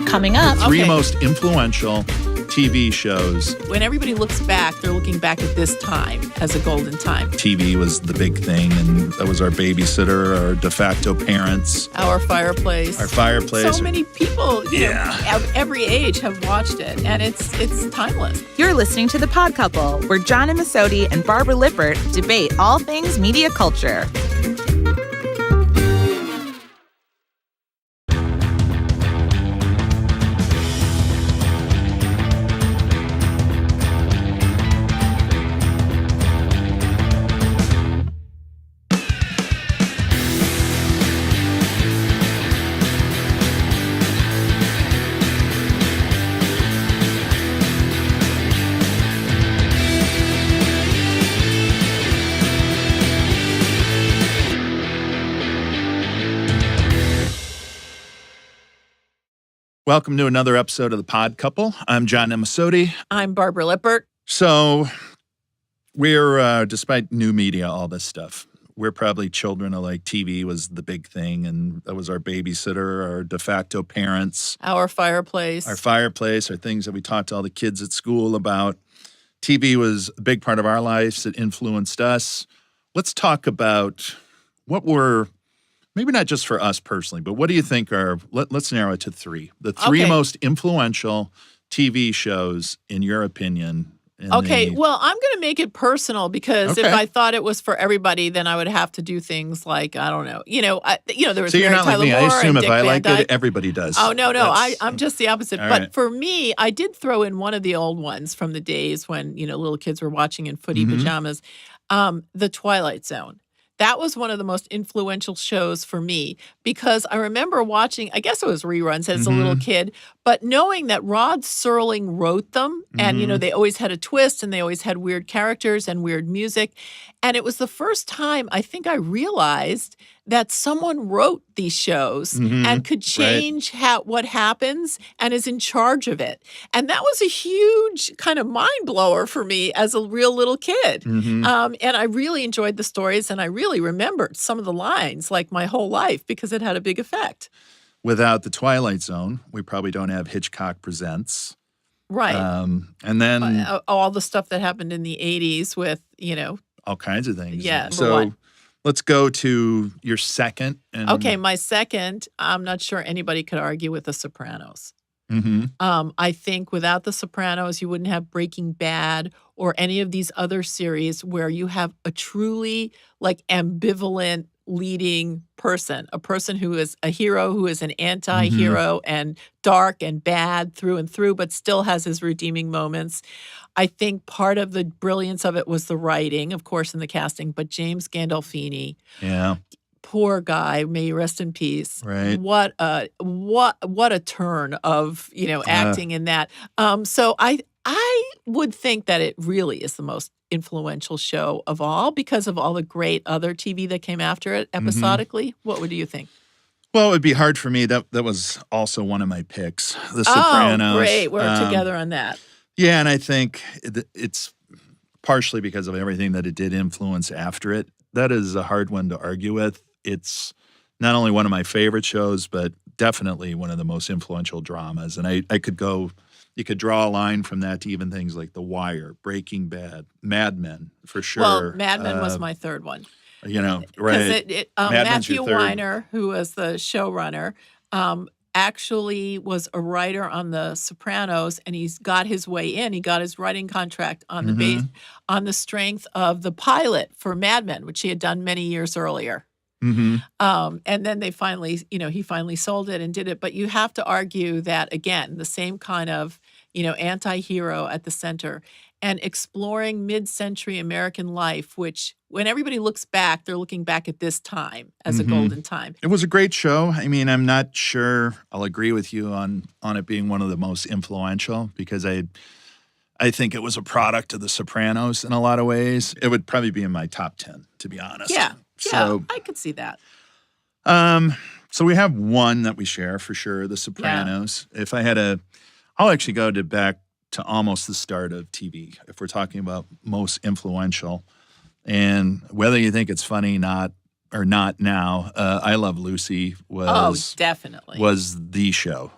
Coming up. Three most influential TV shows. When everybody looks back, they're looking back at this time as a golden time. TV was the big thing, and that was our babysitter, our de facto parents. Our fireplace. So many people, you know, of every age have watched it, and it's timeless. You're listening to The Pod Couple, where John Amisotti and Barbara Lippert debate all things media culture. Welcome to another episode of The Pod Couple. I'm John Amisotti. I'm Barbara Lippert. So we're, despite new media, all this stuff, we're probably children of like TV was the big thing, and that was our babysitter, our de facto parents. Our fireplace. Our things that we talked to all the kids at school about. TV was a big part of our lives. It influenced us. Let's talk about what were... Maybe not just for us personally, but what do you think are, let's narrow it to three. The three most influential TV shows, in your opinion. Well, I'm going to make it personal because if I thought it was for everybody, then I would have to do things like, I don't know. There was so you're Mary not Tyler like me. Moore I assume and if I Dick like Van it, Dyke. everybody does. Oh, no. I'm just the opposite. All but right. for me, I did throw in one of the old ones from the days when, little kids were watching in footy pajamas, The Twilight Zone. That was one of the most influential shows for me because I remember watching, I guess it was reruns as a little kid, but knowing that Rod Serling wrote them and, they always had a twist and they always had weird characters and weird music. And it was the first time I think I realized that someone wrote these shows and could change what happens and is in charge of it. And that was a huge kind of mind blower for me as a real little kid. And I really enjoyed the stories and I really remembered some of the lines like my whole life because it had a big effect. Without The Twilight Zone, we probably don't have Hitchcock Presents. Right. And then... all the stuff that happened in the 80s with, all kinds of things. Yeah. So let's go to your second. Okay, my second, I'm not sure anybody could argue with The Sopranos. I think without The Sopranos, you wouldn't have Breaking Bad or any of these other series where you have a truly ambivalent leading person, a person who is a hero, who is an anti-hero and dark and bad through and through, but still has his redeeming moments. I think part of the brilliance of it was the writing, of course, and the casting, but James Gandolfini. Yeah. Poor guy, may he rest in peace. Right. What a turn of, acting in that. So I would think that it really is the most influential show of all because of all the great other TV that came after it episodically. What would you think? Well, it would be hard for me. That was also one of my picks, The Sopranos. Oh, great. We're together on that. Yeah, and I think it's partially because of everything that it did influence after it. That is a hard one to argue with. It's not only one of my favorite shows, but definitely one of the most influential dramas. And I could go, you could draw a line from that to even things like The Wire, Breaking Bad, Mad Men, for sure. Well, Mad Men was my third one. Right. Matthew Weiner, who was the showrunner, actually was a writer on The Sopranos, and he's got his way in. He got his writing contract on the base on the strength of the pilot for Mad Men, which he had done many years earlier. And then they finally, he finally sold it and did it. But you have to argue that, again, the same kind of, anti-hero at the center and exploring mid-century American life, which when everybody looks back, they're looking back at this time as a golden time. It was a great show. I mean, I'm not sure I'll agree with you on it being one of the most influential because I think it was a product of The Sopranos in a lot of ways. It would probably be in my top 10, to be honest. Yeah, So, I could see that. So we have one that we share for sure, The Sopranos. If I had I'll actually go back to almost the start of TV, if we're talking about most influential. And whether you think it's funny not now, I Love Lucy was definitely was the show.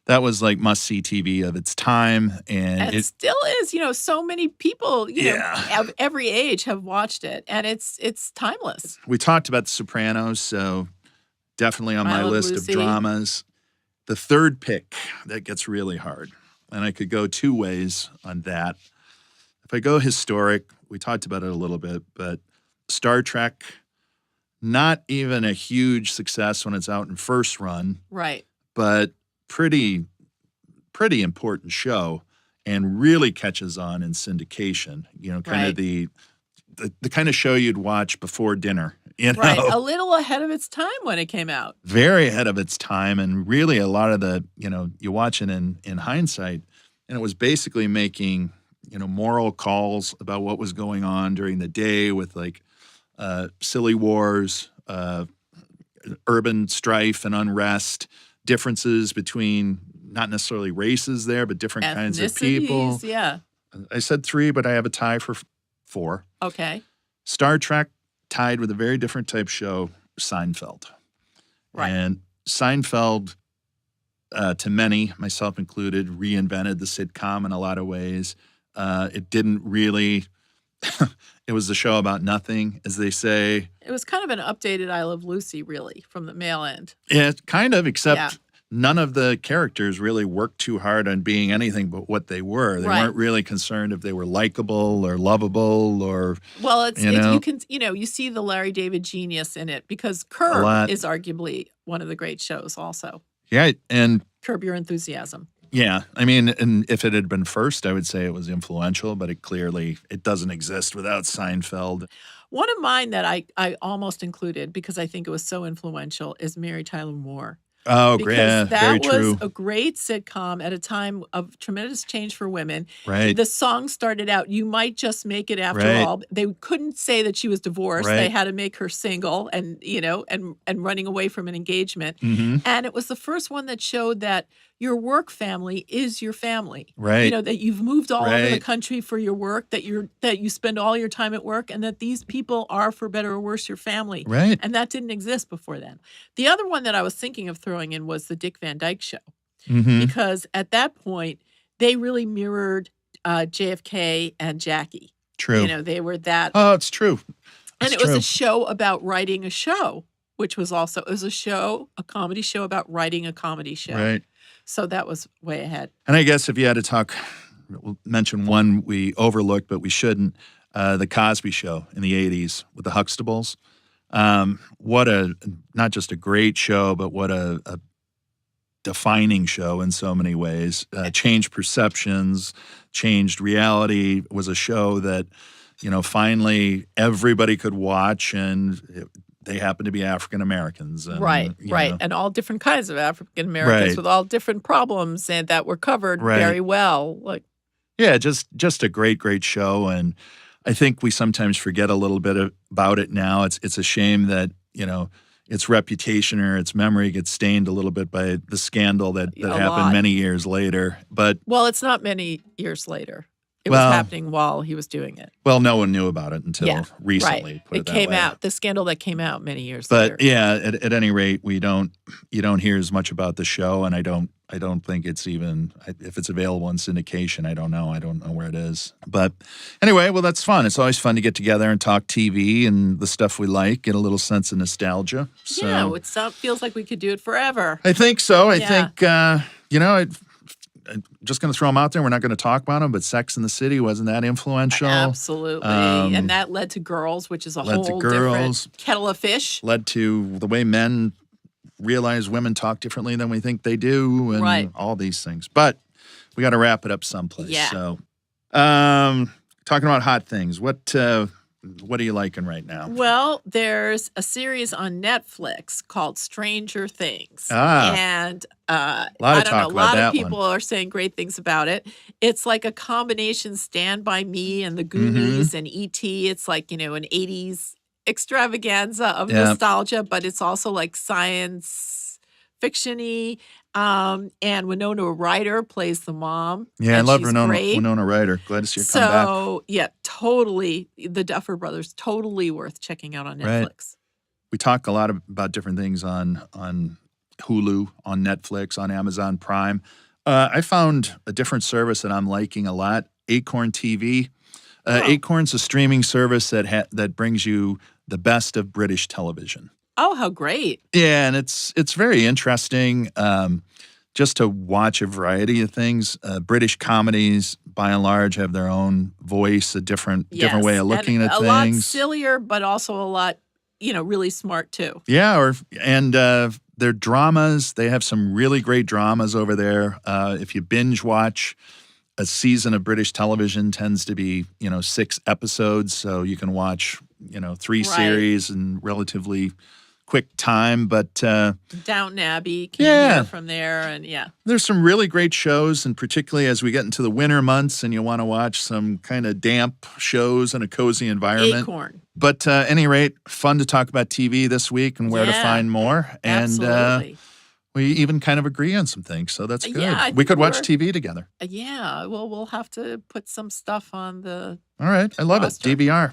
That was like must-see TV of its time, and And it still is. So many people, Yeah. of every age have watched it, and it's timeless. we talked about The Sopranos, so definitely on I my Love list Lucy. of dramas. The third pick, that gets really hard, and I could go two ways on that. If I go historic, we talked about it a little bit, but Star Trek, not even a huge success when it's out in first run, Right. but pretty important show, and really catches on in syndication. Kind Right. of the kind of show you'd watch before dinner. Right. A little ahead of its time when it came out. Very ahead of its time, and really a lot of the you watch it in hindsight, and it was basically making moral calls about what was going on during the day with like silly wars, urban strife and unrest, differences between not necessarily races there, but different kinds of people. Ethnicities, yeah. I said three, but I have a tie for four. Okay. Star Trek tied with a very different type show, Seinfeld. Right. And Seinfeld, to many, myself included, reinvented the sitcom in a lot of ways. It didn't really, it was a show about nothing, as they say. It was kind of an updated I Love Lucy, really, from the male end. Yeah, kind of, except Yeah. none of the characters really worked too hard on being anything but what they were. They Right. weren't really concerned if they were likable or lovable or, Well, it's You know? you can you see the Larry David genius in it because A Curb lot. is arguably one of the great shows. Also, yeah, and Curb Your Enthusiasm. yeah, I mean, and if it had been first, I would say it was influential, but it doesn't exist without Seinfeld. One of mine that I almost included because I think it was so influential is Mary Tyler Moore. Oh, Because yeah, very that was true. a great sitcom at a time of tremendous change for women. Right. The song started out, "You Might Just Make It After Right. All." They couldn't say that she was divorced. Right. They had to make her single and and running away from an engagement. hmm And it was the first one that showed that your work family is your family. Right. That you've moved all over the Right. country for your work, that you spend all your time at work, and that these people are, for better or worse, your family. Right. And that didn't exist before then. The other one that I was thinking of throwing in was the Dick Van Dyke Show, hmm because at that point they really mirrored JFK and Jackie. True. They were that, Oh, it's true. and It's it was true. a show about writing a show, which was also it was a comedy show about writing a comedy show. Right. So that was way ahead. And I guess if you had to we'll mention one we overlooked, but we shouldn't, the Cosby Show in the 80s with the Huxtables. Not just a great show, but what a defining show in so many ways. Changed perceptions, changed reality. It was a show that, finally everybody could watch, and they happen to be African Americans. Right. And all different kinds of African Americans Right. with all different problems and that were covered Right. very well. Like, Yeah, just a great show, and I think we sometimes forget a little bit about it now. It's a shame that its reputation or its memory gets stained a little bit by the scandal that A happened lot. many years later. But well, it's not many years later. It Well- was happening while he was doing it. no one knew about it until recently. Right. Put It that came way. out. The scandal that came out many years But later. yeah, at any rate, you don't hear as much about the show, and I don't think it's even if it's available in syndication. I don't know where it is. But anyway, well, that's fun. It's always fun to get together and talk TV and the stuff we like, get a little sense of nostalgia. So Yeah, it feels like we could do it forever. I think so. I Yeah. think I'm just going to throw them out there. We're not going to talk about them, but Sex in the City wasn't that influential. Absolutely. And that led to Girls, which is a led to whole Girls. different kettle of fish. Led to the way men realize women talk differently than we think they do, and Right. all these things. But we got to wrap it up someplace. Yeah. So, talking about hot things, what are you liking right now? Well, there's a series on Netflix called Stranger Things. Ah. And lot of I don't talk know, a about lot that of people are saying great things about it. It's like a combination Stand By Me and The Goonies and E.T. It's like, an 80s extravaganza of Yeah. nostalgia, but it's also like science fiction-y. And Winona Ryder plays the mom. Yeah, I and love she's Winona great. Ryder. Glad to see her come back. So, yeah, totally. The Duffer Brothers, totally worth checking out on Right. Netflix. We talk a lot about different things on Hulu, on Netflix, on Amazon Prime. I found a different service that I'm liking a lot, Acorn TV. Acorn's a streaming service that brings you the best of British television. Oh, how great. Yeah, and it's very interesting just to watch a variety of things. British comedies, by and large, have their own voice, a different way of looking at things. A lot sillier, but also a lot, really smart too. Yeah, and their dramas, they have some really great dramas over there. If you binge watch, a season of British television tends to be, 6 episodes, so you can watch, 3 series in relatively quick time. But Downton Abbey came here from there, and there's some really great shows, and particularly as we get into the winter months and you want to watch some kind of damp shows in a cozy environment. Acorn. But at any rate, fun to talk about TV this week and where to find more. Absolutely. And we even kind of agree on some things, so that's good. Yeah, we could watch TV together. Yeah, well, we'll have to put some stuff on the All right, I love roster. it. DVR.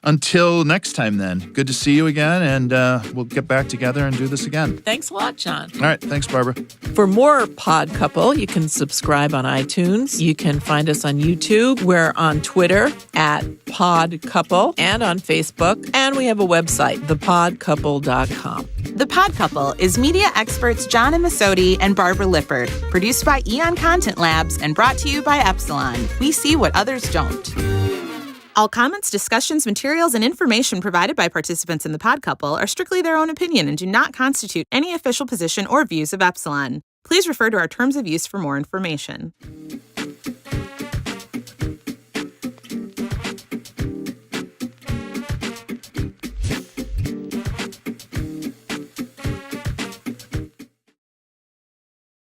Until next time then, good to see you again, and we'll get back together and do this again. Thanks a lot, John. All right, thanks, Barbara. For more Pod Couple, you can subscribe on iTunes. You can find us on YouTube. We're on Twitter at Pod Couple and on Facebook. And we have a website, thepodcouple.com. The Pod Couple is media experts John Amisotti and Barbara Lippert, produced by Eon Content Labs and brought to you by Epsilon. We see what others don't. All comments, discussions, materials, and information provided by participants in the Pod Couple are strictly their own opinion and do not constitute any official position or views of Epsilon. Please refer to our terms of use for more information.